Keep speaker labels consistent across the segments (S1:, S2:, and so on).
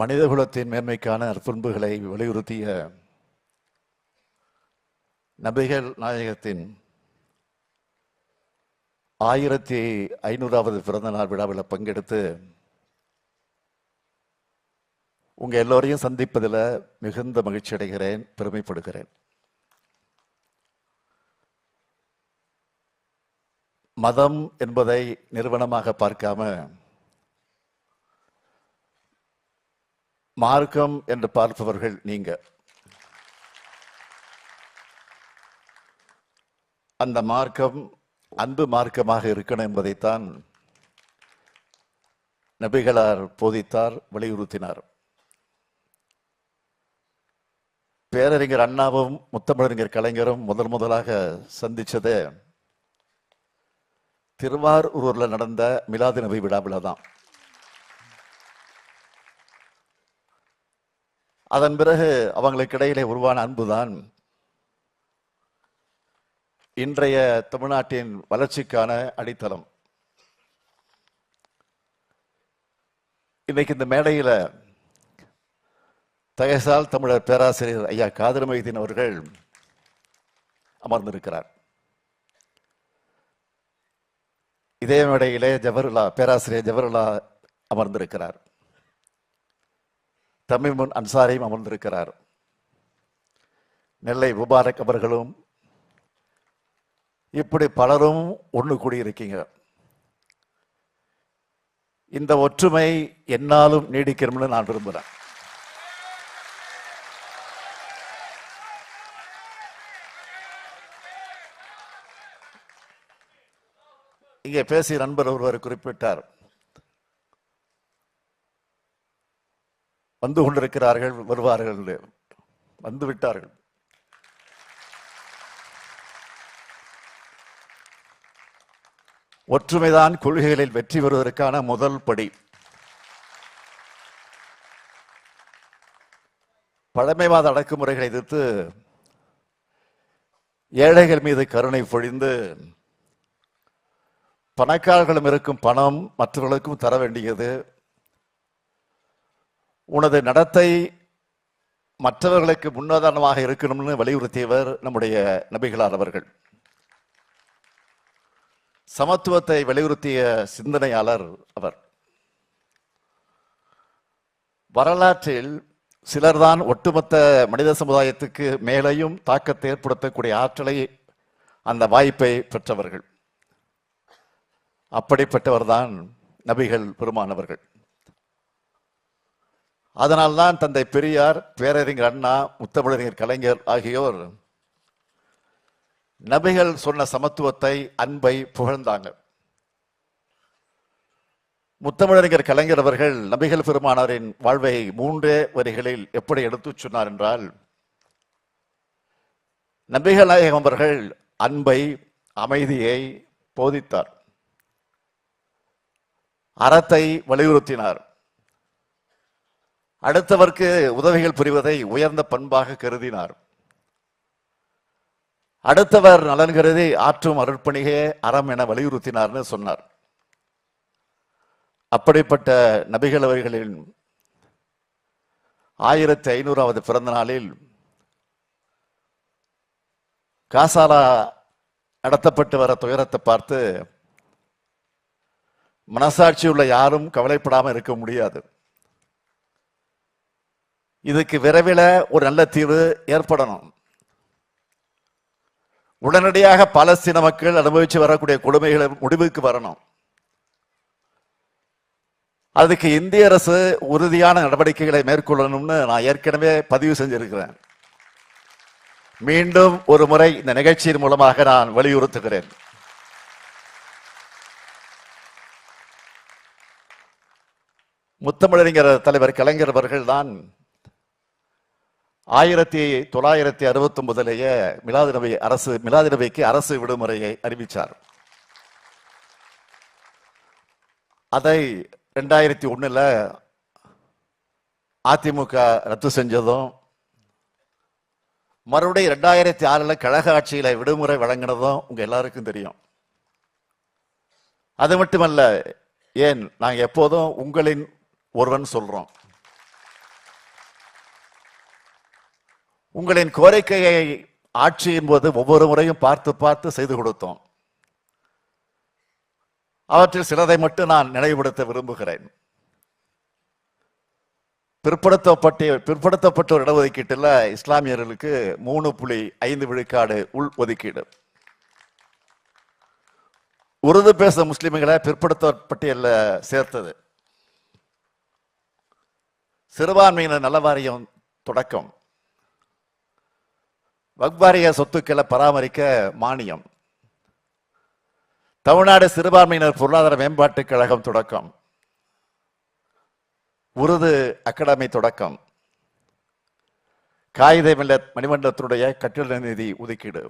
S1: மனிதகுலத்தின் மேன்மைக்கான நற்பண்புகளை வலியுறுத்திய நபிகள் நாயகத்தின் 1500வது பிறந்த நாள் விழாவில் பங்கெடுத்து உங்க எல்லோரையும் சந்திப்பதில் மிகுந்த மகிழ்ச்சி அடைகிறேன், பெருமைப்படுகிறேன். மதம் என்பதை நிறுவனமாக பார்க்காம மார்க்கம் என்று பார்ப்பவர்கள் நீங்க. அந்த மார்க்கம் அன்பு மார்க்கமாக இருக்கணும் என்பதைத்தான் நபிகளார் போதித்தார், வலியுறுத்தினார். பேரறிஞர் அண்ணாவும் முத்தமிழறிஞர் கலைஞரும் முதலாக சந்திச்சதே திருவாரூரில் நடந்த மிலாது நபி விழாவில் தான். அதன் பிறகு அவங்களுக்கு இடையிலே உருவான அன்புதான் இன்றைய தமிழ்நாட்டின் வளர்ச்சிக்கான அடித்தளம். இன்னைக்கு இந்த மேடையில் தகைசால் தமிழர் பேராசிரியர் ஐயா காதர் மைதீன் அவர்கள் அமர்ந்திருக்கிறார். இதே மேடையிலே பேராசிரியர் ஜவஹர்லா அமர்ந்திருக்கிறார். தமிமுன் அன்சாரியும் அமர்ந்திருக்கிறார். நெல்லை முபாரக் அவர்களும், இப்படி பலரும் ஒன்று கூடியிருக்கீங்க. இந்த ஒற்றுமை என்னாலும் நீடிக்கணும்னு நான் விரும்புகிறேன். இங்கே பேசிய நண்பர் ஒருவர் குறிப்பிட்டார், வந்து கொண்டிருக்கிறார்கள், வருவார்கள், வந்து விட்டார்கள். ஒற்றுமைதான் கொள்கைகளில் வெற்றி பெறுவதற்கான முதல் படி. பழமைவாத அடக்குமுறைகளை எதிர்த்து ஏழைகள் மீது கருணை பொழிந்து பணக்காரர்களும் இருக்கும் பணம் மற்றவர்களுக்கும் தர வேண்டியது. உனது நடத்தை மற்றவர்களுக்கு முன்னுதாரணமாக இருக்கணும்னு வலியுறுத்தியவர் நம்முடைய நபிகளார் அவர்கள். சமத்துவத்தை வலியுறுத்திய சிந்தனையாளர் அவர். வரலாற்றில் சிலர்தான் ஒட்டுமொத்த மனித சமுதாயத்துக்கு மேலையும் தாக்கத்தை ஏற்படுத்தக்கூடிய ஆற்றலை, அந்த வாய்ப்பை பெற்றவர்கள். அப்படிப்பட்டவர்தான் நபிகள் பெருமானவர்கள். அதனால்தான் தந்தை பெரியார், பேரறிஞர் அண்ணா, முத்தமிழறிஞர் கலைஞர் ஆகியோர் நபிகள் சொன்ன சமத்துவத்தை, அன்பை புகழ்ந்தாங்க. முத்தமிழறிஞர் கலைஞர் அவர்கள் நபிகள் பெருமானாரின் வாழ்வை 3 வரிகளில் எப்படி எடுத்துச் சொன்னார் என்றால், நபிகள் நாயகம் அவர்கள் அன்பை, அமைதியை போதித்தார், அறத்தை வலியுறுத்தினார், அடுத்தவர்க்கு உதவிகள் புரிவதை உயர்ந்த பண்பாக கருதினார், அடுத்தவர் நலன் கருதி ஆற்றும் அருட்பணியே அறம் என வலியுறுத்தினார்னு சொன்னார். அப்படிப்பட்ட நபிகள் அவர்களின் 1500வது பிறந்த நாளில் காசாலா நடத்தப்பட்டு வர துயரத்தை பார்த்து மனசாட்சி உள்ள யாரும் கவலைப்படாமல் இருக்க முடியாது. இதுக்கு விரைவில் ஒரு நல்ல தீர்வு ஏற்படணும். உடனடியாக பாலஸ்தீன மக்கள் அனுபவிச்சு வரக்கூடிய கொடுமைகளை முடிவுக்கு வரணும். அதுக்கு இந்திய அரசு உறுதியான நடவடிக்கைகளை மேற்கொள்ளணும்னு நான் ஏற்கனவே பதிவு செஞ்சிருக்கிறேன். மீண்டும் ஒரு முறை இந்த நிகழ்ச்சியின் மூலமாக நான் வலியுறுத்துகிறேன். முத்தமிழறிஞர் தலைவர் கலைஞர் அவர்கள் தான் 1969 மிலாது நபிக்கு அரசு விடுமுறையை அறிவித்தார். அதை 2001 அதிமுக ரத்து செஞ்சதும், மறுபடியும் 2006 கழக ஆட்சியில விடுமுறை வழங்கினதும் உங்க எல்லாருக்கும் தெரியும். அது மட்டுமல்ல, ஏன் நாங்க எப்போதும் உங்களின் ஒருவன் சொல்றோம். உங்களின் கோரிக்கையை ஆட்சியின் போது ஒவ்வொரு முறையும் பார்த்து பார்த்து செய்து கொடுத்தோம். அவற்றில் சிலதை மட்டும் நான் நினைவுபடுத்த விரும்புகிறேன். பிற்படுத்தப்பட்டோர் இடஒதுக்கீட்டில் இஸ்லாமியர்களுக்கு 3.5 விழுக்காடு உள் ஒதுக்கீடு. உருது பேச முஸ்லிம்களை பிற்படுத்தப்பட்டியல்ல சேர்த்தது. சிறுபான்மையினர் நல வாரியம் தொடக்கம். வக்பாரிய சொத்துக்களை பராமரிக்க மானியம். தமிழ்நாடு சிறுபான்மையினர் பொருளாதார மேம்பாட்டுக் கழகம் தொடக்கம். உருது அகாடமி தொடக்கம். காயிதே மில்லத் மணிமண்டலத்தினுடைய கட்டிட நிதி ஒதுக்கீடு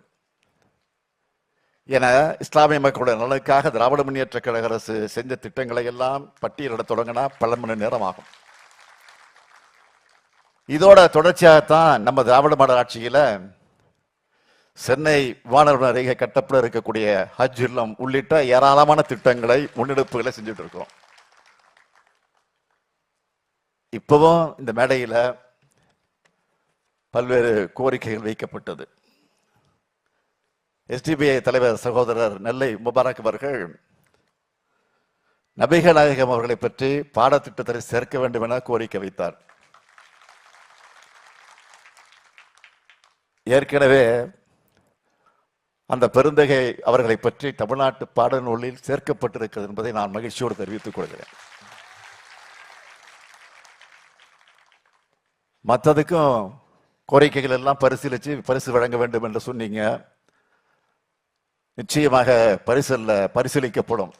S1: என இஸ்லாமிய மக்களுடைய நலனுக்காக திராவிட முன்னேற்ற கழக அரசு செஞ்ச திட்டங்களை எல்லாம் பட்டியலிட தொடங்கினா பல மணி நேரம் ஆகும். இதோட தொடர்ச்சியாகத்தான் நம்ம திராவிட மாடல் ஆட்சியில சென்னை விமான நிலையம் அருகே கட்டப்பட இருக்கக்கூடிய ஹஜ் இல்லம் உள்ளிட்ட ஏராளமான திட்டங்களை முன்னெடுப்புகளை செஞ்சுட்டு இருக்கோம். இப்பவும் இந்த மேடையில பல்வேறு கோரிக்கைகள் வைக்கப்பட்டது. எஸ்டிபிஐ தலைவர் சகோதரர் நெல்லை முபாரக் அவர்கள் நபிகள் நாயகம் அவர்களை பற்றி பாடத்திட்டத்தில் சேர்க்க வேண்டும் என கோரிக்கை வைத்தார். ஏற்கனவே அந்த பெருந்தகை அவர்களை பற்றி தமிழ்நாட்டு பாடநூலில் சேர்க்கப்பட்டிருக்கிறது என்பதை நான் மகிழ்ச்சியோடு தெரிவித்துக் கொள்கிறேன். மற்றதுக்கும் கோரிக்கைகள் எல்லாம் பரிசீலித்து பரிசு வழங்க வேண்டும் என்று சொன்னீங்க. நிச்சயமாக பரிசீலிக்கப்படும்,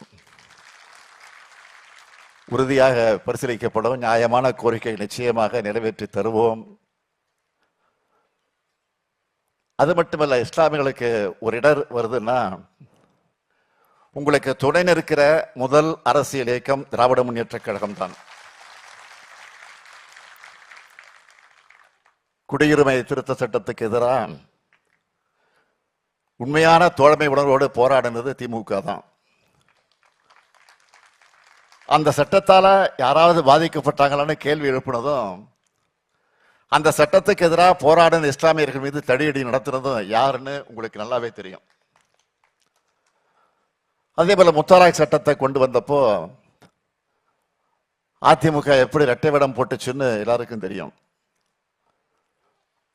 S1: உறுதியாக பரிசீலிக்கப்படும். நியாயமான கோரிக்கை நிச்சயமாக நிறைவேற்றி தருவோம். அது மட்டுமல்ல, இஸ்லாமியர்களுக்கு ஒரு இடர் வருதுன்னா உங்களுக்கு துணை நிற்கிற முதல் அரசியல் இயக்கம் திராவிட முன்னேற்ற கழகம் தான். குடியுரிமை திருத்த சட்டத்துக்கு எதிராக உண்மையான தோழமை உணர்வோடு போராடினது திமுக தான். அந்த சட்டத்தால யாராவது பாதிக்கப்பட்டாங்களான்னு கேள்வி எழுப்பினதும், அந்த சட்டத்துக்கு எதிராக போராடின இஸ்லாமியர்கள் மீது தடியடி நடத்துறதும் யாருன்னு உங்களுக்கு நல்லாவே தெரியும். அதே போல முத்தலாக் சட்டத்தை கொண்டு வந்தப்போ அதிமுக எப்படி இரட்டை வேடம் போட்டுச்சுன்னு எல்லாருக்கும் தெரியும்.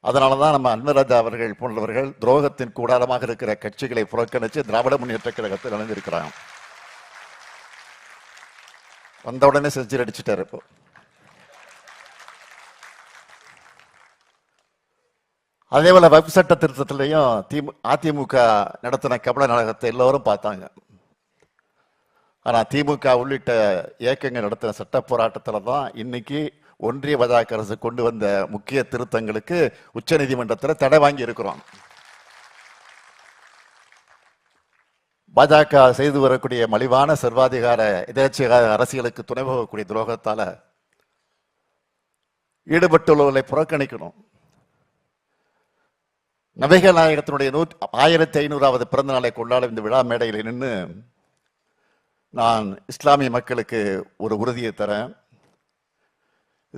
S1: அதனாலதான் நம்ம அன்வராஜா அவர்கள் போன்றவர்கள் துரோகத்தின் கூடாரமாக இருக்கிற கட்சிகளை புறக்கணிச்சு திராவிட முன்னேற்ற கழகத்தில் இணைந்திருக்கிறாங்க. வந்த உடனே செஞ்சுரி அடிச்சுட்டாரு. இப்போ அதே போல வக்ஃப் சட்ட திருத்தத்திலையும் அதிமுக நடத்தின கபல நாடகத்தை எல்லோரும் பார்த்தாங்க. ஆனா திமுக உள்ளிட்ட இயக்கங்கள் நடத்தின சட்ட போராட்டத்தில் தான் இன்னைக்கு ஒன்றிய பாஜக அரசு கொண்டு வந்த முக்கிய திருத்தங்களுக்கு உச்ச நீதிமன்றத்தில் தடை வாங்கி இருக்கிறோம். பாஜக செய்து வரக்கூடிய மலிவான சர்வாதிகார எதேச்சையாக அரசியலுக்கு துணை போகக்கூடிய துரோகத்தால ஈடுபட்டுள்ளவர்களை புறக்கணிக்கணும். நபிகள் நாயகத்தினுடைய 1500வது பிறந்த நாளை கொண்டாடும் இந்த விழா மேடையில் நின்று நான் இஸ்லாமிய மக்களுக்கு ஒரு உறுதியை தரேன்.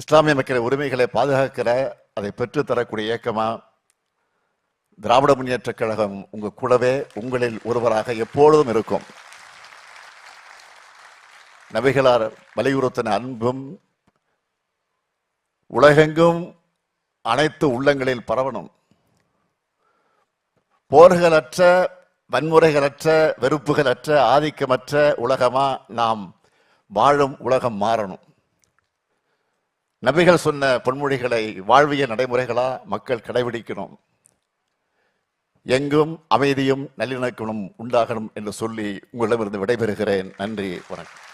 S1: இஸ்லாமிய மக்களின் உரிமைகளை பாதுகாக்கிற, அதை பெற்றுத் தரக்கூடிய இயக்கமா திராவிட முன்னேற்ற கழகம் உங்க கூடவே உங்களில் ஒருவராக எப்பொழுதும் இருக்கும். நபிகளார் வலியுறுத்தின அன்பும் உலகெங்கும் அனைத்து உள்ளங்களில் பரவணும். போர்களற்ற, வன்முறைகளற்ற, வெறுப்புகளற்ற, ஆதிக்கமற்ற உலகமா நாம் வாழும் உலகம் மாறணும். நபிகள் சொன்ன பொன்மொழிகளை வாழ்விய நடைமுறைகளா மக்கள் கடைபிடிக்கணும். எங்கும் அமைதியும் நல்லிணக்கமும் உண்டாகணும் என்று சொல்லி உங்களிடமிருந்து விடைபெறுகிறேன். நன்றி, வணக்கம்.